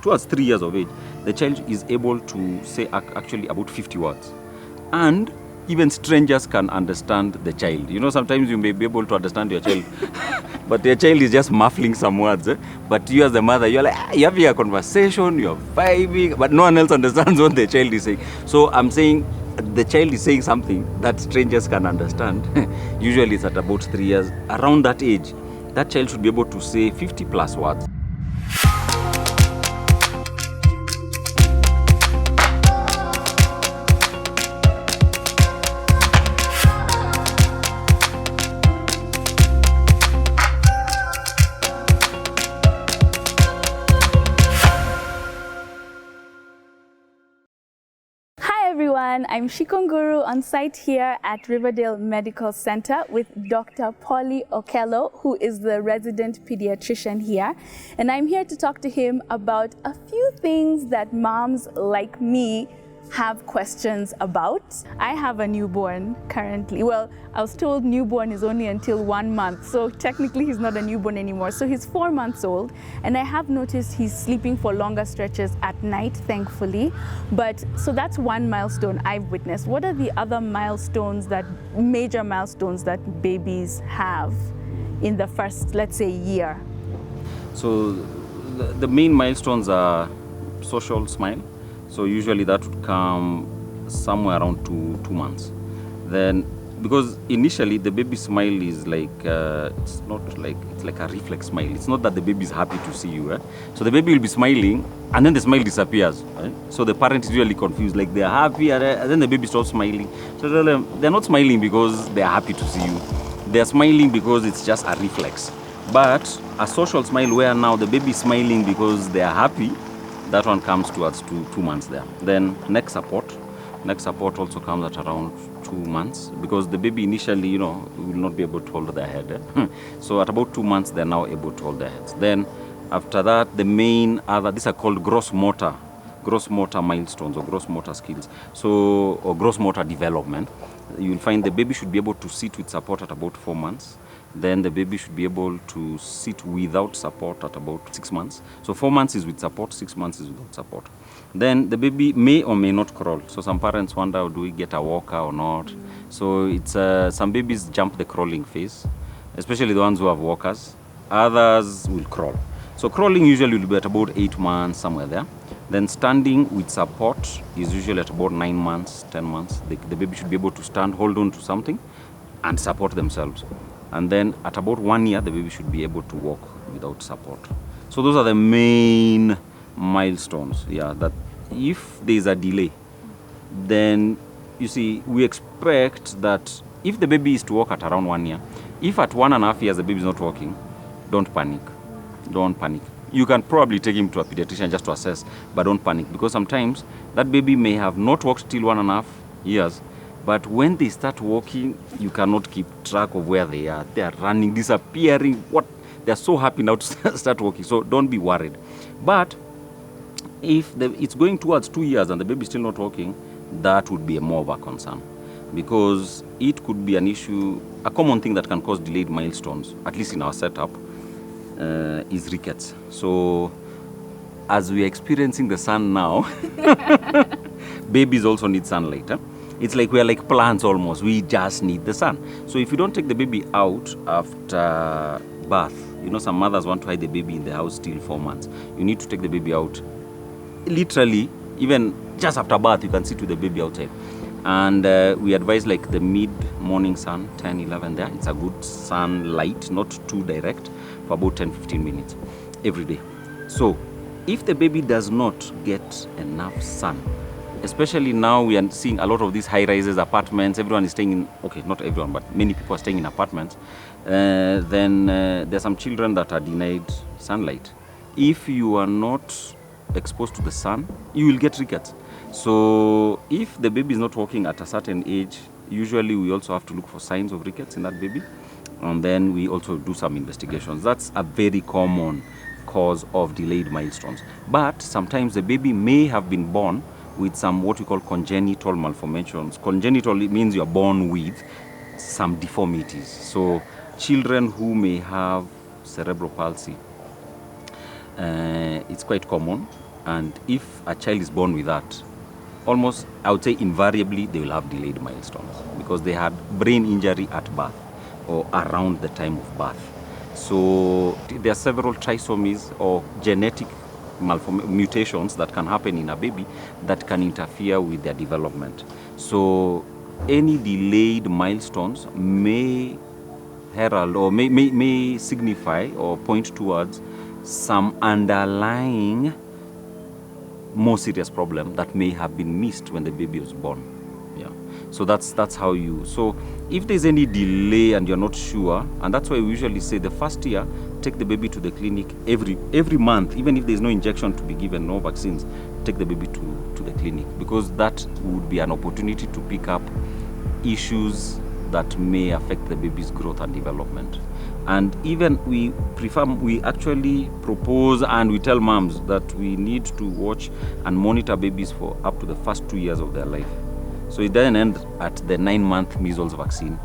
towards 3 years of age, the child is able to say actually about 50 words. And even strangers can understand the child. You know, sometimes you may be able to understand your child, but your child is just muffling some words. But you as the mother, you're like, you're having a conversation, you're vibing, but no one else understands what the child is saying. So I'm saying the child is saying something that strangers can understand. Usually it's at about 3 years. Around that age, that child should be able to say 50 plus words. Everyone, I'm Shikonguru on site here at Riverdale Medical Center with Dr. Polly Okello, who is the resident pediatrician here. And I'm here to talk to him about a few things that moms like me have questions about. I have a newborn currently. Well, I was told newborn is only until 1 month, so technically he's not a newborn anymore. So he's 4 months old, and I have noticed he's sleeping for longer stretches at night, thankfully. But so that's one milestone I've witnessed. What are the other milestones, major milestones that babies have in the first, let's say, year? So the main milestones are social smile. So usually that would come somewhere around two months. Then, because initially the baby smile is like, it's like a reflex smile. It's not that the baby is happy to see you. So the baby will be smiling and then the smile disappears. So the parent is really confused, like they're happy and then the baby stops smiling. So they're not smiling because they're happy to see you. They're smiling because it's just a reflex. But a social smile where now the baby is smiling because they're happy, that one comes towards 2 months there. Then neck support also comes at around 2 months, because the baby initially, will not be able to hold their head. So at about 2 months, they're now able to hold their heads. Then after that, the main these are called gross motor milestones or gross motor skills. So, or gross motor development. You'll find the baby should be able to sit with support at about 4 months. Then the baby should be able to sit without support at about 6 months. So 4 months is with support, 6 months is without support. Then the baby may or may not crawl. So some parents wonder, do we get a walker or not? So it's some babies jump the crawling phase, especially the ones who have walkers. Others will crawl. So crawling usually will be at about 8 months, somewhere there. Then standing with support is usually at about 9 months, 10 months. The baby should be able to stand, hold on to something, and support themselves. And then at about 1 year, the baby should be able to walk without support. So those are the main milestones. Yeah, that if there is a delay, then you see, we expect that if the baby is to walk at around 1 year, if at 1.5 years the baby is not walking, don't panic. Don't panic. You can probably take him to a pediatrician just to assess, but don't panic, because sometimes that baby may have not walked till 1.5 years. But when they start walking, you cannot keep track of where they are. They are running, disappearing. They're so happy now to start walking. So don't be worried. But if it's going towards 2 years and the baby is still not walking, that would be more of a concern, because it could be an issue. A common thing that can cause delayed milestones, at least in our setup, is rickets. So as we are experiencing the sun now, babies also need sunlight. It's like we're like plants almost. We just need the sun. So if you don't take the baby out after birth, some mothers want to hide the baby in the house till 4 months. You need to take the baby out. Literally, even just after birth, you can sit with the baby outside. And we advise like the mid-morning sun, 10, 11 there. It's a good sunlight, not too direct, for about 10, 15 minutes every day. So if the baby does not get enough sun, especially now we are seeing a lot of these high-rises, apartments, everyone is staying in, okay, not everyone, but many people are staying in apartments, then there's some children that are denied sunlight. If you are not exposed to the sun, you will get rickets. So if the baby is not walking at a certain age, usually we also have to look for signs of rickets in that baby, and then we also do some investigations. That's a very common cause of delayed milestones. But sometimes the baby may have been born with some what we call congenital malformations. Congenital, it means you're born with some deformities. So children who may have cerebral palsy, it's quite common. And if a child is born with that, almost, I would say invariably, they will have delayed milestones because they had brain injury at birth or around the time of birth. So there are several trisomies or genetic mutations that can happen in a baby that can interfere with their development. So any delayed milestones may herald or may signify or point towards some underlying more serious problem that may have been missed when the baby was born. Yeah. So that's how you. So if there's any delay and you're not sure, and that's why we usually say the first year, take the baby to the clinic every month, even if there's no injection to be given, no vaccines, take the baby to the clinic, because that would be an opportunity to pick up issues that may affect the baby's growth and development. And even we actually propose and we tell moms that we need to watch and monitor babies for up to the first 2 years of their life. So it doesn't end at the 9-month measles vaccine.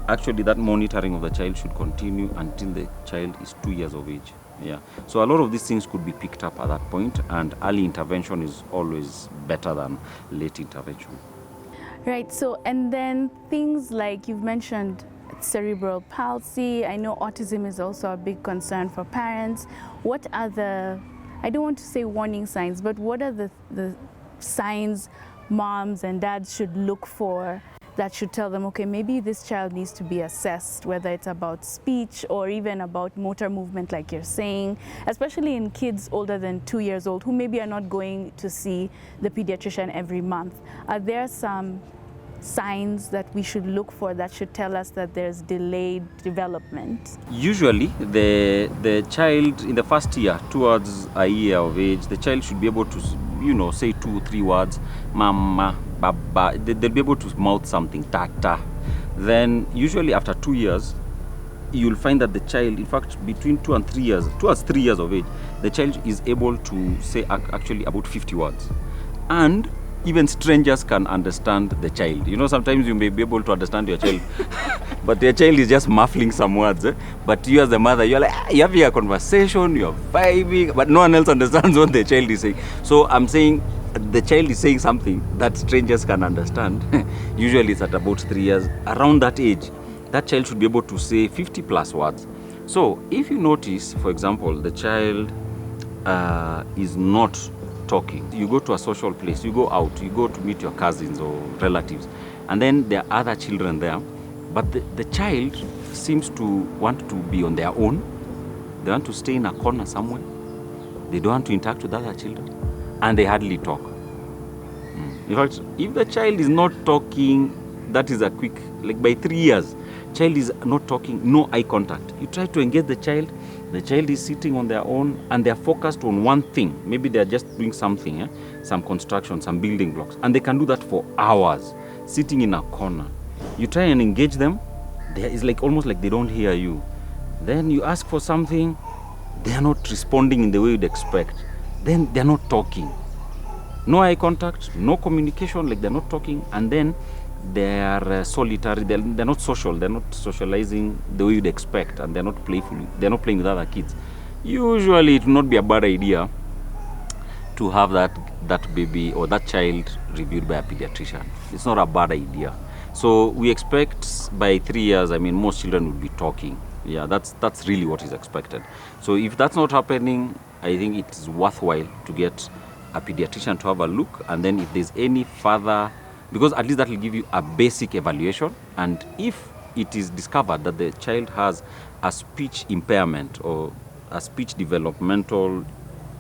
Actually, that monitoring of the child should continue until the child is 2 years of age. Yeah. So a lot of these things could be picked up at that point, and early intervention is always better than late intervention. Right. So, and then things like you've mentioned cerebral palsy. I know autism is also a big concern for parents. What are the, I don't want to say warning signs, but what are the signs moms and dads should look for that should tell them, okay, maybe this child needs to be assessed, whether it's about speech or even about motor movement, like you're saying, especially in kids older than 2 years old who maybe are not going to see the pediatrician every month. Are there some signs that we should look for that should tell us that there's delayed development? Usually, the child in the first year, towards a year of age, the child should be able to, say 2-3 words, mama, baba. They'll be able to mouth something, tata. Then, usually after 2 years, you'll find that the child, in fact, between 2 and 3 years, towards 3 years of age, the child is able to say actually about 50 words. And even strangers can understand the child. Sometimes you may be able to understand your child, but your child is just muffling some words. But you as the mother, you're like, you're having a conversation, you're vibing, but no one else understands what the child is saying. So I'm saying the child is saying something that strangers can understand. Usually it's at about 3 years. Around that age, that child should be able to say 50 plus words. So if you notice, for example, the child is not talking. You go to a social place, you go out, you go to meet your cousins or relatives, and then there are other children there, but the child seems to want to be on their own. They want to stay in a corner somewhere. They don't want to interact with other children, and they hardly talk. In fact, if the child is not talking, that is a quick, like by 3 years, child is not talking, no eye contact. You try to engage the child is sitting on their own and they're focused on one thing. Maybe they're just doing something, some construction, some building blocks, and they can do that for hours, sitting in a corner. You try and engage them, it's like almost like they don't hear you. Then you ask for something, they are not responding in the way you'd expect. Then they're not talking. No eye contact, no communication, like they're not talking, and then they are solitary, they're not social, they're not socializing the way you'd expect, and they're not playful, they're not playing with other kids. Usually it will not be a bad idea to have that baby or that child reviewed by a pediatrician. It's not a bad idea. So we expect by 3 years, most children will be talking. Yeah, that's really what is expected. So if that's not happening, I think it's worthwhile to get a pediatrician to have a look, and then if there's any further, because at least that will give you a basic evaluation, and if it is discovered that the child has a speech impairment or a speech developmental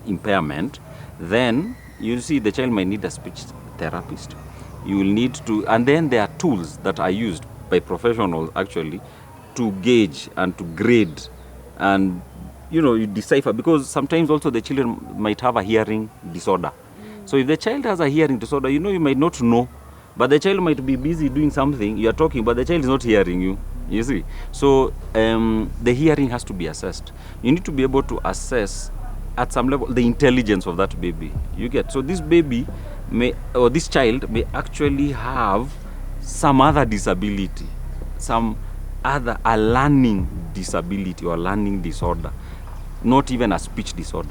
impairment, then you see the child might need a speech therapist. You will need to, and then there are tools that are used by professionals actually to gauge and to grade and you decipher, because sometimes also the children might have a hearing disorder. So if the child has a hearing disorder, you might not know, but the child might be busy doing something, you are talking, but the child is not hearing you, you see. So the hearing has to be assessed. You need to be able to assess at some level the intelligence of that baby. You get, so this baby or this child may actually have some other disability, a learning disability or learning disorder, not even a speech disorder.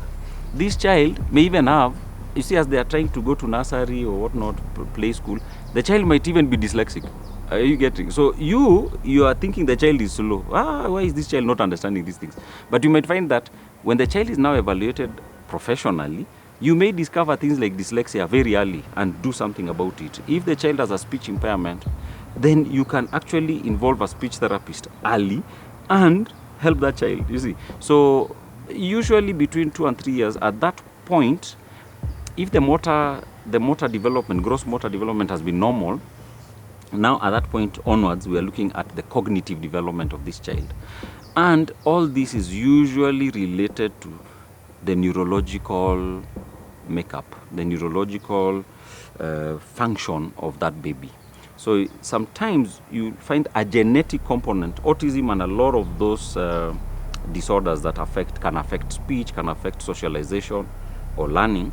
This child may even have you see, as they are trying to go to nursery or whatnot, play school, the child might even be dyslexic. Are you getting? So you are thinking the child is slow. Why is this child not understanding these things? But you might find that when the child is now evaluated professionally, you may discover things like dyslexia very early and do something about it. If the child has a speech impairment, then you can actually involve a speech therapist early and help that child, you see. So usually between 2 and 3 years, at that point, if the motor development, gross motor development has been normal, now at that point onwards, we are looking at the cognitive development of this child. And all this is usually related to the neurological makeup, the neurological function of that baby. So sometimes you find a genetic component, autism and a lot of those disorders that can affect speech, can affect socialization or learning.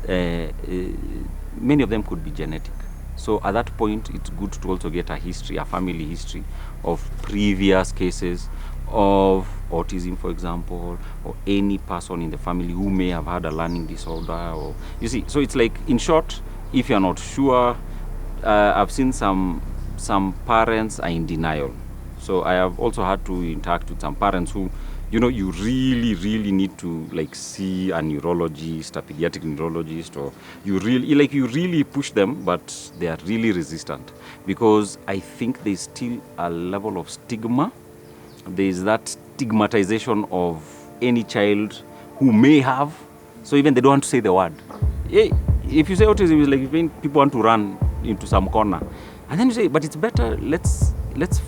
Many of them could be genetic. So at that point, it's good to also get a history, a family history of previous cases of autism, for example, or any person in the family who may have had a learning disorder. Or you see, so it's like, in short, if you're not sure, I've seen some parents are in denial. So I have also had to interact with some parents who, you really need to like see a neurologist, a pediatric neurologist, or you really push them, but they are really resistant because I think there's still a level of stigma. There's that stigmatization of any child who may have, so even they don't want to say the word. If you say autism, it's like when people want to run into some corner, and then you say, but it's better, let's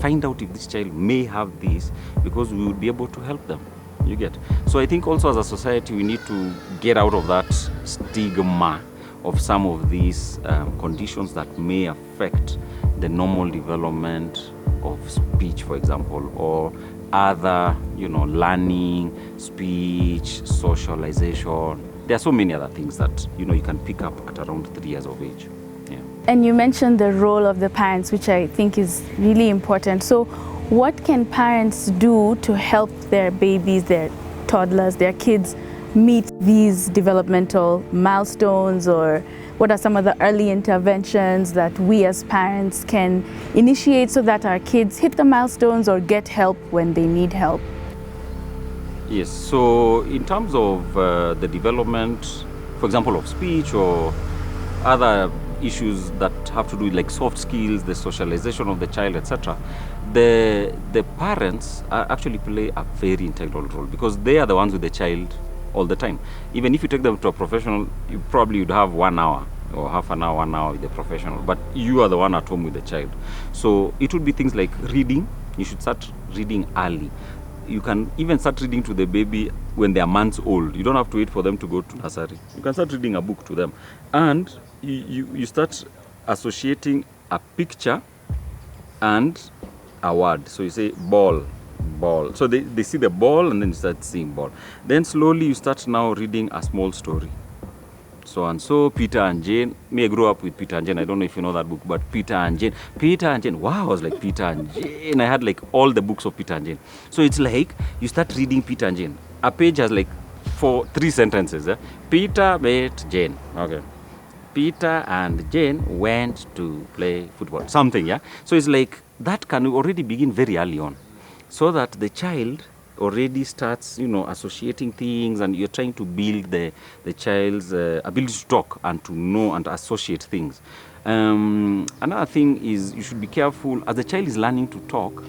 find out if this child may have this, because we would be able to help them. You get? So I think also as a society, we need to get out of that stigma of some of these conditions that may affect the normal development of speech, for example, or other, learning, speech, socialization. There are so many other things that, you can pick up at around 3 years of age. Yeah. And you mentioned the role of the parents, which I think is really important. So what can parents do to help their babies, their toddlers, their kids meet these developmental milestones, or what are some of the early interventions that we as parents can initiate so that our kids hit the milestones or get help when they need help? Yes, so in terms of the development, for example, of speech or other issues that have to do with like soft skills, the socialization of the child, etc., the parents actually play a very integral role because they are the ones with the child all the time. Even if you take them to a professional, you probably would have 1 hour or half an hour, 1 hour with the professional, but you are the one at home with the child. So it would be things like reading. You should start reading early. You can even start reading to the baby when they are months old. You don't have to wait for them to go to nursery. You can start reading a book to them. And you start associating a picture and a word. So you say ball. So they see the ball and then you start seeing ball. Then slowly you start now reading a small story. So and so, Peter and Jane. I grew up with Peter and Jane. I don't know if you know that book, but Peter and Jane. Wow, I was like Peter and Jane. I had like all the books of Peter and Jane. So it's like you start reading Peter and Jane. A page has like 3 sentences. Peter met Jane. Okay. Peter and Jane went to play football. Something, yeah? So it's like that can already begin very early on, so that the child already starts, associating things, and you're trying to build the child's ability to talk and to know and associate things. Another thing is you should be careful as the child is learning to talk.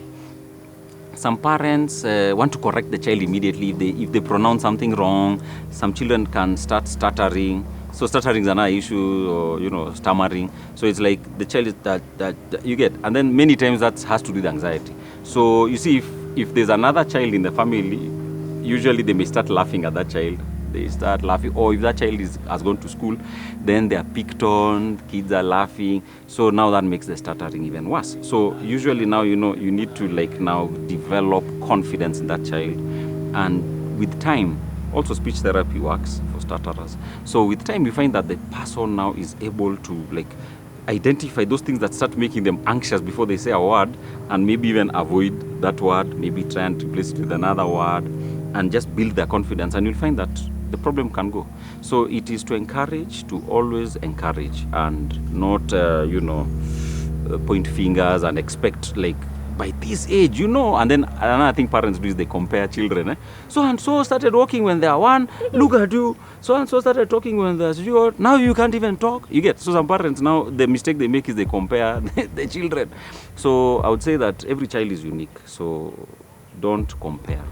Some parents want to correct the child immediately if they pronounce something wrong. Some children can start stuttering. So stuttering is another issue, or stammering. So it's like the child is that you get, and then many times that has to do with anxiety. So you see, if there's another child in the family, usually they may start laughing at that child. They start laughing, or if that child has gone to school, then they are picked on, kids are laughing. So now that makes the stuttering even worse. So usually now, you need to now develop confidence in that child. And with time, also speech therapy works for stutterers. So with time, you find that the person now is able to identify those things that start making them anxious before they say a word, and maybe even avoid that word, maybe try and replace it with another word, and just build their confidence. And you'll find that the problem can go. So it is to encourage, to always encourage, and not, point fingers and expect, like, by this age, and then another thing parents do is they compare children. So and so started walking when they are 1, look at you. So and so started talking when they're 0, now you can't even talk. You get? So some parents now, the mistake they make is they compare the children. So I would say that every child is unique. So don't compare.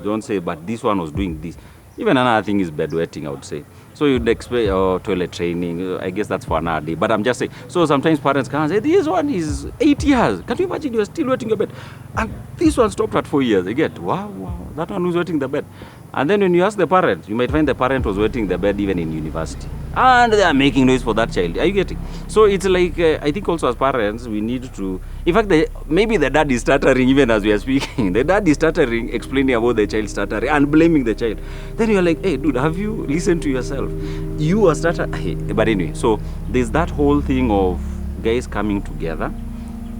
Don't say, but this one was doing this. Even another thing is bedwetting, I would say. So you'd expect toilet training. I guess that's for another day. But I'm just saying. So sometimes parents come and say, this one is 8 years. Can you imagine you're still wetting your bed? And this one stopped at 4 years. You get, wow, that one was wetting the bed. And then when you ask the parent, you might find the parent was wetting the bed even in university. And they are making noise for that child. Are you getting? So it's like, I think also as parents, we need to, in fact, maybe the dad is stuttering even as we are speaking. The dad is stuttering, explaining about the child stuttering and blaming the child. Then you're like, hey, dude, have you listened to yourself? You are stuttering. But anyway, so there's that whole thing of guys coming together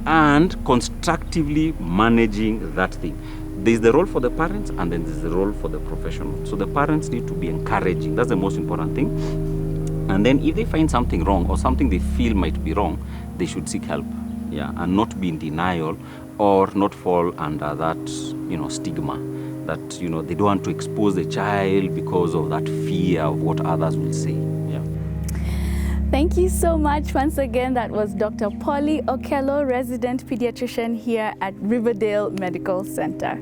and constructively managing that thing. There's the role for the parents, and then there's the role for the professional. So the parents need to be encouraging. That's the most important thing. And then if they find something wrong or something they feel might be wrong, they should seek help. Yeah, and not be in denial or not fall under that, stigma that, they don't want to expose the child because of that fear of what others will say. Yeah. Thank you so much. Once again, that was Dr. Polly Okello, resident pediatrician here at Riverdale Medical Center.